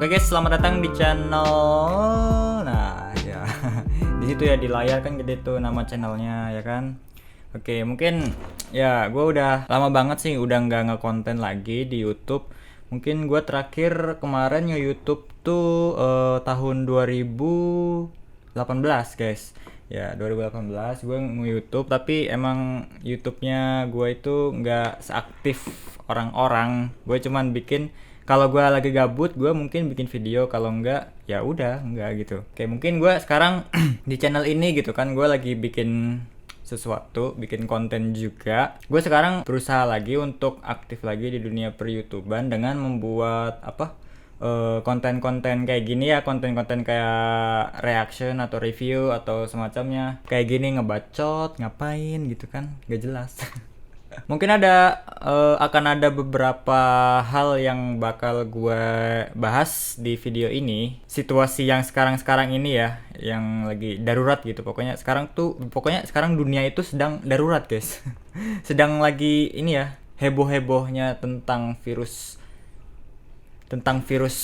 Oke guys, selamat datang di channel. Nah, ya. Di situ ya di layar kan gede tuh nama channelnya ya kan. Oke, mungkin ya gue udah lama banget sih udah nggak ngekonten lagi di YouTube. Mungkin gue terakhir kemarin nge-YouTube tuh tahun 2018 guys. Ya 2018 gue nge-YouTube, tapi emang YouTube-nya gue itu nggak seaktif orang-orang. Gue cuman bikin kalau gue lagi gabut gue mungkin bikin video, kalau enggak ya udah enggak gitu. Oke, mungkin gue sekarang di channel ini gitu kan gue lagi bikin sesuatu, bikin konten juga. Gue sekarang berusaha lagi untuk aktif lagi di dunia per YouTuber dengan membuat konten-konten kayak gini ya, konten-konten kayak reaction atau review atau semacamnya. Kayak gini ngebacot, ngapain gitu kan, gak jelas. Mungkin akan ada beberapa hal yang bakal gue bahas di video ini. Situasi yang sekarang ini ya, yang lagi darurat gitu. Pokoknya sekarang dunia itu sedang darurat guys. Sedang lagi ini ya, heboh-hebohnya tentang virus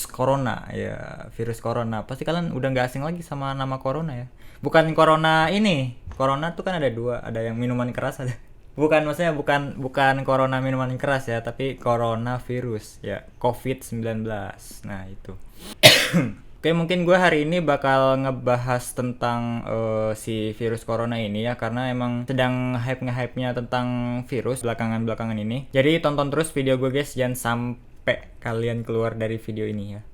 corona ya. Virus corona, pasti kalian udah nggak asing lagi sama nama corona ya. Bukan corona ini, corona tuh kan ada dua, ada yang minuman keras, ada maksudnya bukan corona minuman keras ya, tapi coronavirus ya, COVID-19. Nah itu. Oke, mungkin gue hari ini bakal ngebahas tentang si virus corona ini ya, karena emang sedang hype-nya tentang virus belakangan ini. Jadi tonton terus video gue guys, jangan sampai kalian keluar dari video ini ya.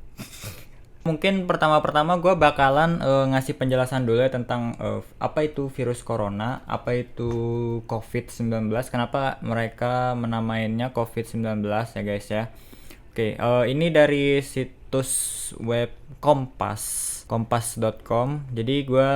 Mungkin pertama gue bakalan ngasih penjelasan dulu ya tentang apa itu virus corona, apa itu COVID-19, kenapa mereka menamainya COVID-19 ya guys ya. Oke, ini dari situs web kompas.com. Jadi gue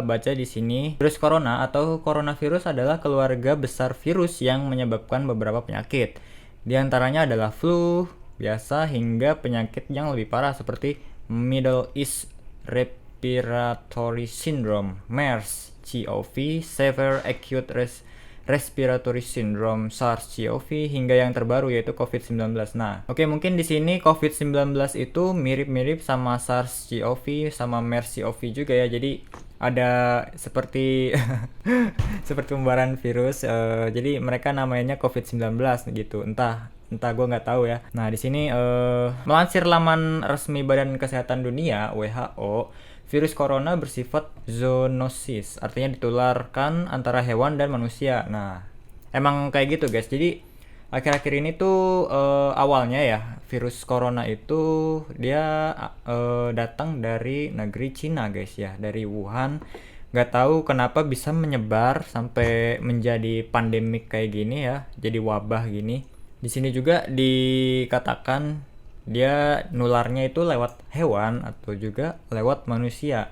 baca di sini, virus corona atau coronavirus adalah keluarga besar virus yang menyebabkan beberapa penyakit. Di antaranya adalah flu biasa hingga penyakit yang lebih parah seperti Middle East Respiratory Syndrome, MERS, CoV, Severe Acute Respiratory Syndrome, SARS-CoV, hingga yang terbaru yaitu COVID-19. Nah, oke, mungkin di sini COVID-19 itu mirip-mirip sama SARS-CoV sama MERS-CoV juga ya. Jadi ada seperti seperti pembaharan virus. Jadi mereka namanya COVID-19 gitu. Entah gue nggak tahu ya. Nah di sini melansir laman resmi Badan Kesehatan Dunia WHO, virus corona bersifat zoonosis, artinya ditularkan antara hewan dan manusia. Nah emang kayak gitu guys. Jadi akhir-akhir ini tuh awalnya ya virus corona itu dia datang dari negeri Cina guys ya, dari Wuhan. Nggak tahu kenapa bisa menyebar sampai menjadi pandemik kayak gini ya, jadi wabah gini. Di sini juga dikatakan dia nularnya itu lewat hewan atau juga lewat manusia.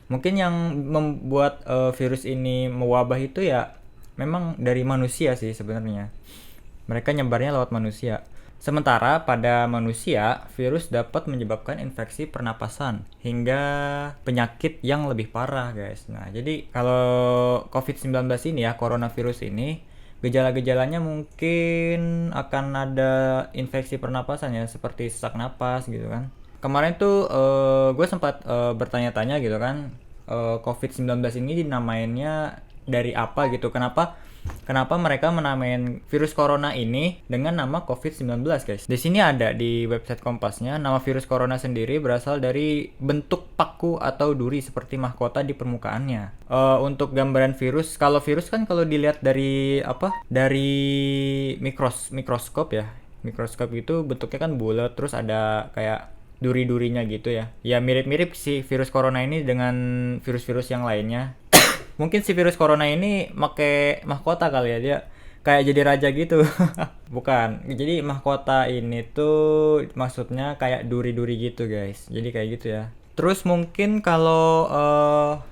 Mungkin yang membuat virus ini mewabah itu ya memang dari manusia sih sebenarnya. Mereka nyebarnya lewat manusia. Sementara pada manusia, virus dapat menyebabkan infeksi pernapasan hingga penyakit yang lebih parah guys. Nah jadi kalau COVID-19 ini ya, coronavirus ini, gejala-gejalanya mungkin akan ada infeksi pernapasan ya, seperti sesak napas gitu kan. Kemarin tuh gue sempat bertanya-tanya gitu kan, COVID-19 ini dinamainnya dari apa gitu. Kenapa mereka menamain virus corona ini dengan nama COVID-19 guys? Di sini ada di website Kompasnya, nama virus corona sendiri berasal dari bentuk paku atau duri seperti mahkota di permukaannya. Untuk gambaran virus, kalau virus kan kalau dilihat dari mikroskop ya. Mikroskop itu bentuknya kan bulat, terus ada kayak duri-durinya gitu ya. Ya mirip-mirip sih virus corona ini dengan virus-virus yang lainnya. Mungkin si virus corona ini make mahkota kali ya, dia kayak jadi raja gitu. Bukan, jadi mahkota ini tuh maksudnya kayak duri-duri gitu guys, jadi kayak gitu ya. Terus mungkin kalau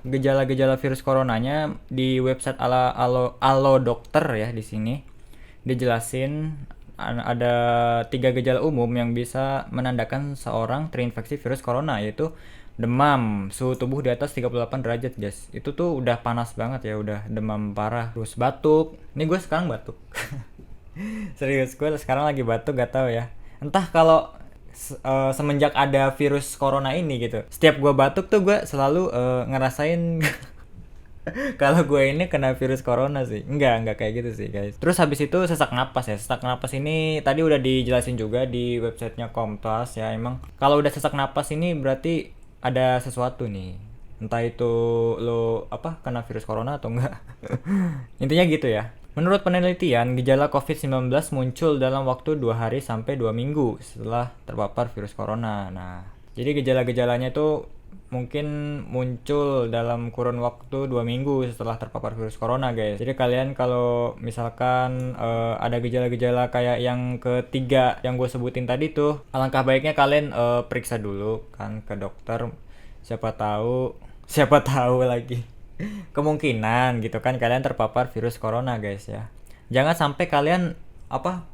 gejala-gejala virus coronanya di website Alo Dokter ya, di sini dijelasin ada 3 gejala umum yang bisa menandakan seorang terinfeksi virus corona, yaitu demam, suhu tubuh di atas 38 derajat guys. Itu tuh udah panas banget ya, udah demam parah. Terus batuk. Ini gue sekarang batuk. Serius, gue sekarang lagi batuk, gak tahu ya. Entah kalau semenjak ada virus corona ini gitu. Setiap gue batuk tuh gue selalu ngerasain kalau gue ini kena virus corona sih. Enggak kayak gitu sih guys. Terus habis itu sesak napas ya. Sesak napas ini tadi udah dijelasin juga di websitenya Kompas ya. Emang kalau udah sesak napas ini berarti ada sesuatu nih. Entah itu lo kena virus corona atau enggak. Intinya gitu ya. Menurut penelitian, gejala COVID-19 muncul dalam waktu 2 hari sampai 2 minggu setelah terpapar virus corona. Nah, jadi gejala-gejalanya itu mungkin muncul dalam kurun waktu 2 minggu setelah terpapar virus corona guys. Jadi kalian kalau misalkan ada gejala-gejala kayak yang ketiga yang gue sebutin tadi tuh, alangkah baiknya kalian periksa dulu kan ke dokter. Siapa tahu lagi kemungkinan gitu kan kalian terpapar virus corona guys ya. Jangan sampai kalian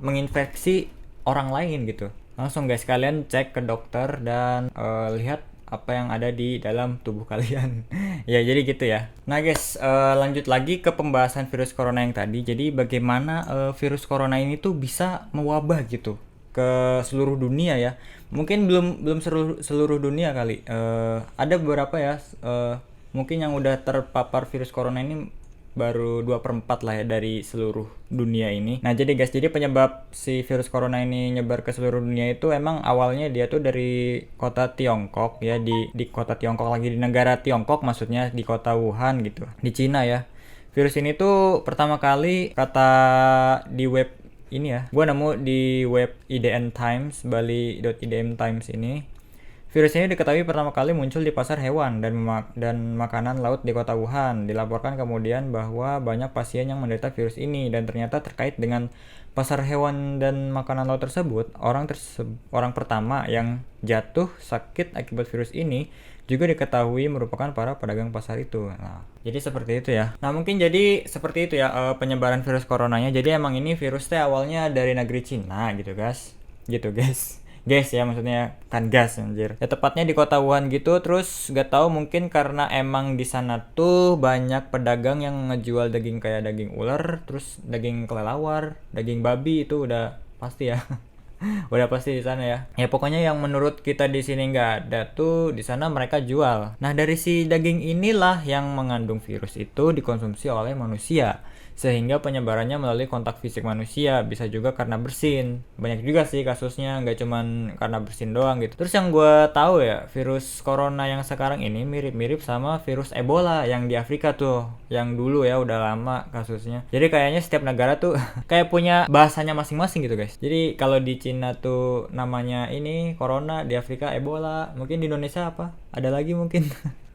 menginfeksi orang lain gitu. Langsung guys kalian cek ke dokter dan lihat apa yang ada di dalam tubuh kalian. Ya jadi gitu ya. Nah guys, lanjut lagi ke pembahasan virus corona yang tadi. Jadi bagaimana virus corona ini tuh bisa mewabah gitu ke seluruh dunia ya. Mungkin belum seluruh dunia kali. Ada beberapa ya mungkin yang udah terpapar virus corona ini baru 2/4 lah ya dari seluruh dunia ini. Nah jadi guys, jadi penyebab si virus corona ini nyebar ke seluruh dunia itu emang awalnya dia tuh dari kota Tiongkok ya, di kota Tiongkok lagi, di negara Tiongkok maksudnya, di kota Wuhan gitu, di Cina ya. Virus ini tuh pertama kali kata di web ini ya, gua nemu di web IDN Times, bali.idn Times ini. Virus ini diketahui pertama kali muncul di pasar hewan dan makanan laut di kota Wuhan. Dilaporkan kemudian bahwa banyak pasien yang menderita virus ini dan ternyata terkait dengan pasar hewan dan makanan laut tersebut. Orang pertama yang jatuh sakit akibat virus ini juga diketahui merupakan para pedagang pasar itu. Nah, jadi seperti itu ya. Nah, mungkin jadi seperti itu ya penyebaran virus coronanya. Jadi emang ini virusnya awalnya dari negeri Cina gitu guys. Gitu guys. Gas ya, maksudnya kan gas anjir. Ya tepatnya di kota Wuhan gitu. Terus gak tahu mungkin karena emang di sana tuh banyak pedagang yang ngejual daging kayak daging ular, terus daging kelelawar, daging babi, itu udah pasti ya. Udah pasti di sana ya. Ya pokoknya yang menurut kita di sini nggak ada tuh di sana mereka jual. Nah dari si daging inilah yang mengandung virus itu dikonsumsi oleh manusia, sehingga penyebarannya melalui kontak fisik manusia, bisa juga karena bersin. Banyak juga sih kasusnya, nggak cuman karena bersin doang gitu. Terus yang gue tahu ya, virus corona yang sekarang ini mirip-mirip sama virus Ebola yang di Afrika tuh, yang dulu ya udah lama kasusnya. Jadi kayaknya setiap negara tuh kayak punya bahasanya masing-masing gitu guys. Jadi kalau di Cina tuh namanya ini corona, di Afrika Ebola, mungkin di Indonesia apa? Ada lagi mungkin.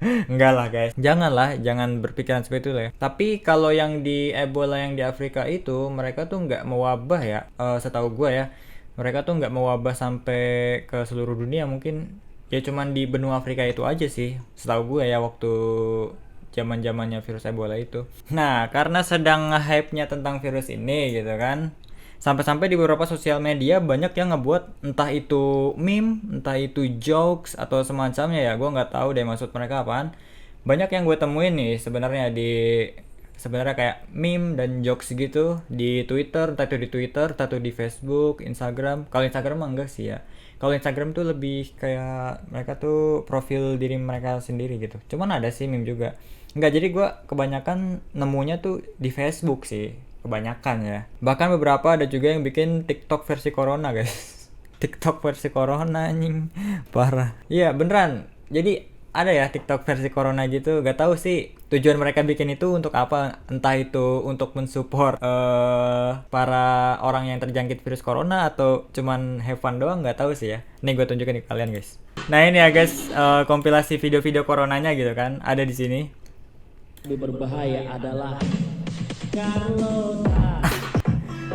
Enggak lah guys, jangan berpikiran seperti itu lah ya. Tapi kalau yang di Ebola yang di Afrika itu, mereka tuh nggak mewabah ya, setahu gue ya, mereka tuh nggak mewabah sampai ke seluruh dunia. Mungkin ya cuman di benua Afrika itu aja sih, setahu gue ya, waktu zaman-zamannya virus Ebola itu. Nah karena sedang hype-nya tentang virus ini gitu kan, sampai-sampai di beberapa sosial media banyak yang ngebuat entah itu meme, entah itu jokes atau semacamnya ya, gue nggak tahu deh maksud mereka apaan. Banyak yang gue temuin nih sebenarnya kayak meme dan jokes gitu di Twitter, entah itu di Facebook, Instagram. Kalau Instagram mah enggak sih ya. Kalau Instagram tuh lebih kayak mereka tuh profil diri mereka sendiri gitu. Cuman ada sih meme juga. Enggak, jadi gue kebanyakan nemunya tuh di Facebook sih. Kebanyakan ya. Bahkan beberapa ada juga yang bikin TikTok versi corona guys. TikTok versi corona anjing. Parah. Iya beneran. Jadi ada ya TikTok versi corona gitu. Gak tahu sih tujuan mereka bikin itu untuk apa. Entah itu untuk mensupport para orang yang terjangkit virus corona atau cuman have fun doang, gak tahu sih ya. Nih gue tunjukin ke kalian guys. Nah ini ya guys, kompilasi video-video coronanya gitu kan. Ada di sini. Lebih berbahaya adalah Carlota.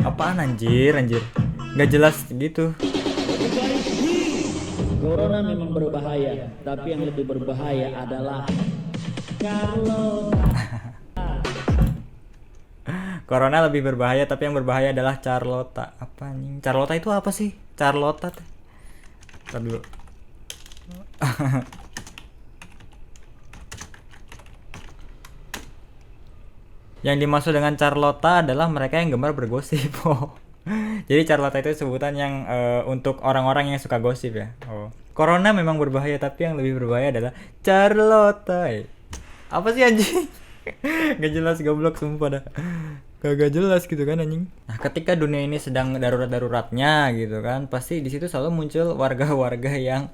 Apaan anjir nggak jelas gitu. Corona memang berbahaya, tapi yang lebih berbahaya adalah Carlota. Corona lebih berbahaya, tapi yang berbahaya adalah Carlota. Apa nih? Carlota itu apa sih? Carlota teh. Ntar dulu. Yang dimaksud dengan Carlota adalah mereka yang gemar bergosip. Jadi Carlota itu sebutan yang untuk orang-orang yang suka gosip ya. Oh. Corona memang berbahaya, tapi yang lebih berbahaya adalah Carlota. Apa sih anjing? Gak jelas goblok sumpah dah. Kagak jelas gitu kan anjing. Nah, ketika dunia ini sedang darurat-daruratnya gitu kan, pasti di situ selalu muncul warga-warga yang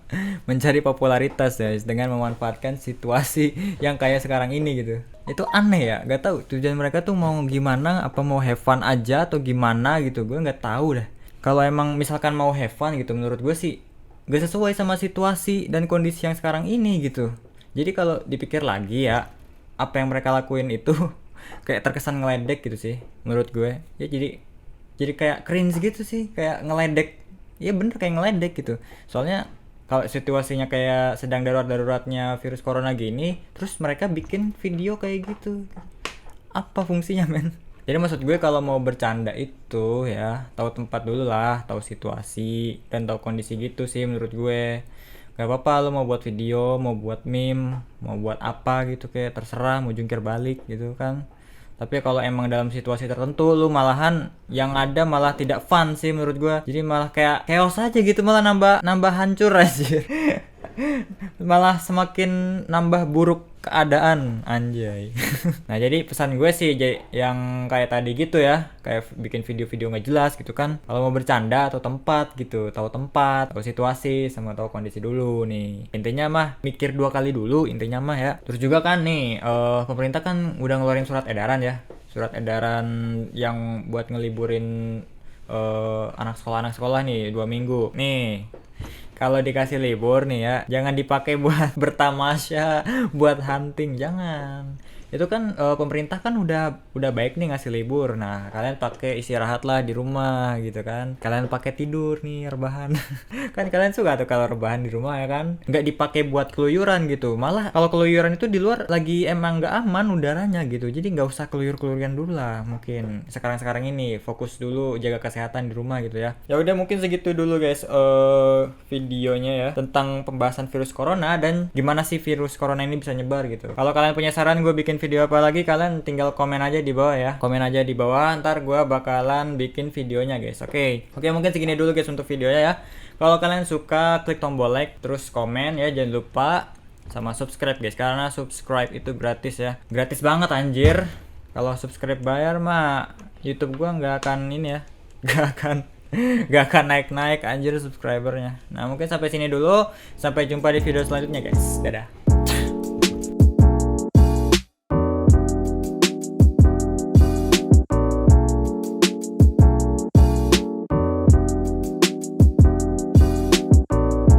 mencari popularitas ya dengan memanfaatkan situasi yang kayak sekarang ini gitu. Itu aneh ya, gak tahu tujuan mereka tuh mau gimana, apa mau have fun aja atau gimana gitu, gue nggak tahu dah. Kalau emang misalkan mau have fun gitu, menurut gue sih gak sesuai sama situasi dan kondisi yang sekarang ini gitu. Jadi kalau dipikir lagi ya, apa yang mereka lakuin itu kayak terkesan ngeledek gitu sih menurut gue ya. Jadi kayak cringe gitu sih, kayak ngeledek. Ya bener kayak ngeledek gitu. Soalnya kalau situasinya kayak sedang darurat-daruratnya virus corona gini, terus mereka bikin video kayak gitu, apa fungsinya men? Jadi maksud gue kalau mau bercanda itu ya tahu tempat dulu lah, tahu situasi dan tahu kondisi gitu sih menurut gue. Gak apa-apa lo mau buat video, mau buat meme, mau buat apa gitu, kayak terserah, mau jungkir balik gitu kan. Tapi kalau emang dalam situasi tertentu lu malahan yang ada malah tidak fun sih menurut gua. Jadi malah kayak chaos aja gitu, malah nambah hancur aja. Malah semakin nambah buruk keadaan anjay. Nah jadi pesan gue sih yang kayak tadi gitu ya, kayak bikin video-video nggak jelas gitu kan. Kalau mau bercanda atau tempat gitu, tahu tempat, tahu situasi, sama tahu kondisi dulu nih. Intinya mah mikir 2 kali dulu intinya mah ya. Terus juga kan nih pemerintah kan udah ngeluarin surat edaran ya, surat edaran yang buat ngeliburin anak sekolah nih 2 minggu nih. Kalau dikasih libur nih ya, jangan dipakai buat bertamasya, buat hunting, jangan. Itu kan pemerintah kan udah baik nih ngasih libur. Nah, kalian pakai istirahat lah di rumah gitu kan. Kalian pakai tidur nih rebahan. Kan kalian suka tuh kalau rebahan di rumah ya kan. Nggak dipakai buat keluyuran gitu. Malah kalau keluyuran itu di luar lagi emang nggak aman udaranya gitu. Jadi nggak usah keluyur-keluyuran dulu lah. Mungkin sekarang ini fokus dulu jaga kesehatan di rumah gitu ya. Ya udah mungkin segitu dulu guys videonya ya tentang pembahasan virus corona dan gimana sih virus corona ini bisa nyebar gitu. Kalau kalian punya saran gue bikin video apa lagi, kalian tinggal komen aja di bawah ya. Komen aja di bawah, ntar gue bakalan bikin videonya guys. Oke, mungkin segini dulu guys untuk videonya ya. Kalau kalian suka, klik tombol like, terus komen ya, jangan lupa sama subscribe guys, karena subscribe itu gratis ya. Gratis banget anjir. Kalau subscribe bayar mah YouTube gue nggak akan ini ya, gak akan naik-naik anjir subscribernya. Nah mungkin sampai sini dulu, sampai jumpa di video selanjutnya guys, dadah.